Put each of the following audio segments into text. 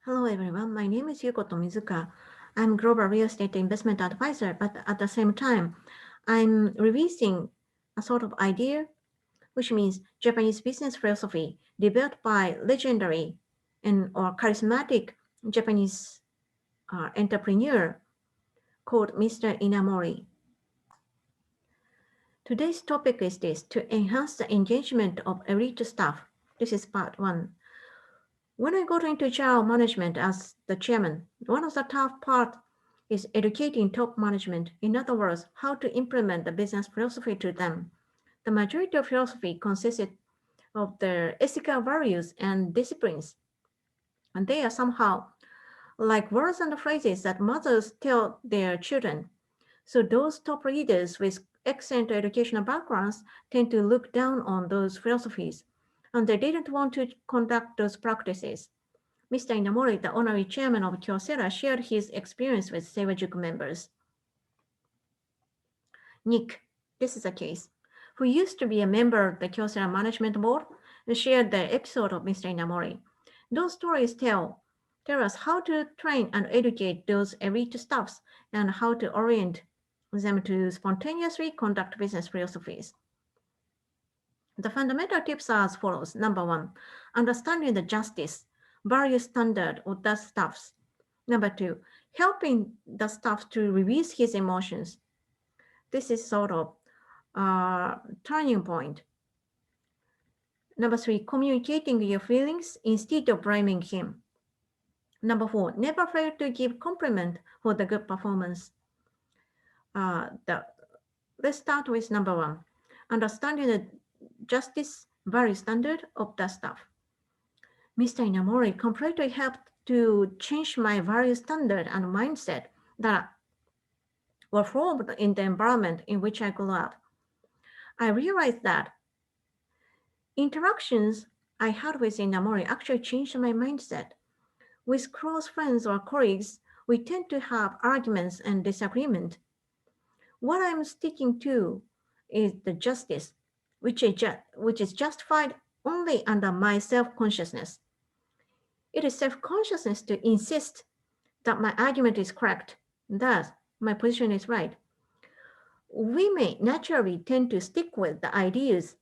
Hello everyone, my name is Yuko Tomizuka. I'm Global Real Estate Investment Advisor, but at the same time, I'm releasing a sort of idea, which means Japanese business philosophy developed by legendary and or charismatic Japanese entrepreneur called Mr. Inamori. Today's topic is this, to enhance the engagement of elite staff. This is part one. When I got into general management as the chairman, one of the tough parts is educating top management. In other words, how to implement the business philosophy to them. The majority of philosophy consisted of their ethical values and disciplines, and they are somehow like words and phrases that mothers tell their children. So those top leaders with excellent educational backgrounds tend to look down on those philosophies, and they didn't want to conduct those practices. Mr. Inamori, the honorary chairman of Kyocera, shared his experience with Seiwajuku members. Nick, this is a case, who used to be a member of the Kyocera management board, shared the episode of Mr. Inamori. Those stories tell us how to train and educate those elite staffs and how to orient them to spontaneously conduct business philosophies. The fundamental tips are as follows. Number one, understanding the justice, value standard of the staffs. Number two, helping the staff to release his emotions. This is sort of a turning point. Number three, communicating your feelings instead of blaming him. Number four, never fail to give compliment for the good performance. Uh, the, let's start with number one, understanding the justice value standard of the staff. Mr. Inamori completely helped to change my value standard and mindset that were formed in the environment in which I grew up. I realized that interactions I had with Inamori actually changed my mindset. With close friends or colleagues, we tend to have arguments and disagreement. What I'm sticking to is the justice, which is justified only under my self-consciousness. It is self-consciousness to insist that my argument is correct, thus my position is right. We may naturally tend to stick with the ideas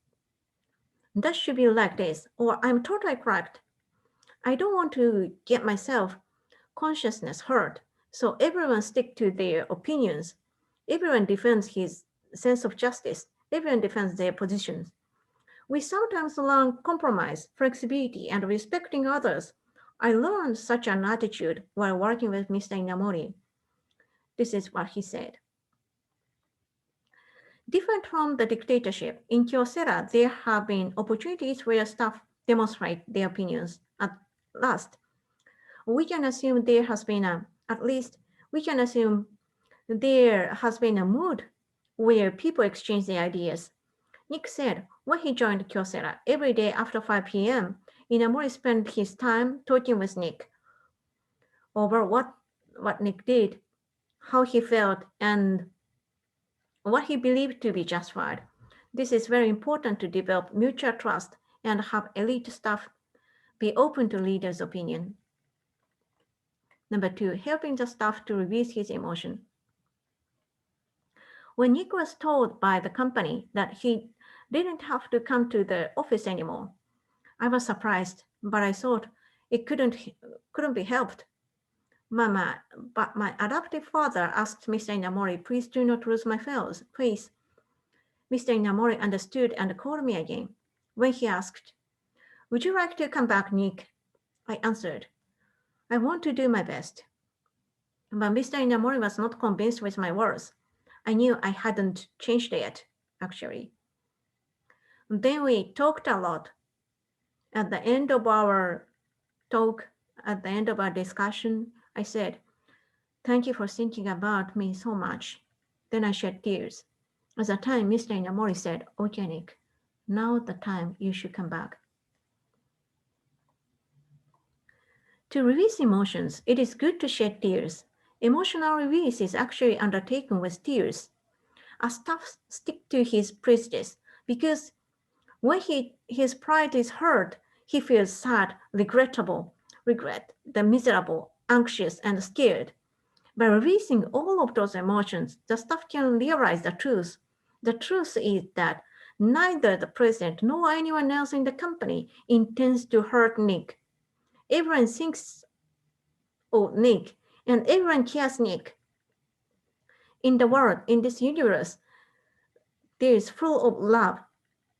that should be like this, or I'm totally correct. I don't want to get myself consciousness hurt, so everyone stick to their opinions. Everyone defends his sense of justice. Everyone defends their positions. We sometimes learn compromise, flexibility, and respecting others. I learned such an attitude while working with Mr. Inamori. This is what he said. Different from the dictatorship, in Kyocera, there have been opportunities where staff demonstrate their opinions. At last, we can assume there has been at least, we can assume there has been a mood where people exchange their ideas. Nick said when he joined Kyocera, every day after 5 p.m., Inamori spent his time talking with Nick over what Nick did, how he felt, and what he believed to be justified. This is very important to develop mutual trust and have elite staff be open to leaders' opinion. Number two, helping the staff to release his emotion. When Nick was told by the company that he didn't have to come to the office anymore, I was surprised, but I thought it couldn't be helped. Mama, but my adoptive father asked Mr. Inamori, please do not lose my files, please. Mr. Inamori understood and called me again. When he asked, would you like to come back, Nick? I answered, I want to do my best. But Mr. Inamori was not convinced with my words. I knew I hadn't changed yet, actually. Then we talked a lot. At the end of our talk, at the end of our discussion, I said, thank you for thinking about me so much. Then I shed tears. At the time, Mr. Inamori said, okay, Nick, now the time you should come back. To release emotions, it is good to shed tears. Emotional release is actually undertaken with tears. A staff stick to his prejudice because when his pride is hurt, he feels sad, regrettable, regret, the miserable, anxious, and scared. By releasing all of those emotions, the staff can realize the truth. The truth is that neither the president nor anyone else in the company intends to hurt Nick. Everyone thinks of Nick, and everyone cares Nick. In the world, in this universe, there is full of love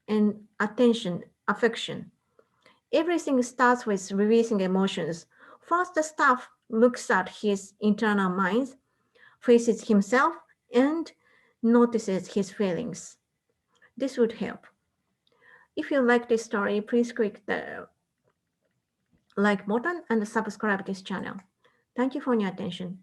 and attention, affection. Everything starts with releasing emotions. First, the staff looks at his internal mind, faces himself, and notices his feelings. This would help. If you like this story, please click the like button and subscribe this channel. Thank you for your attention.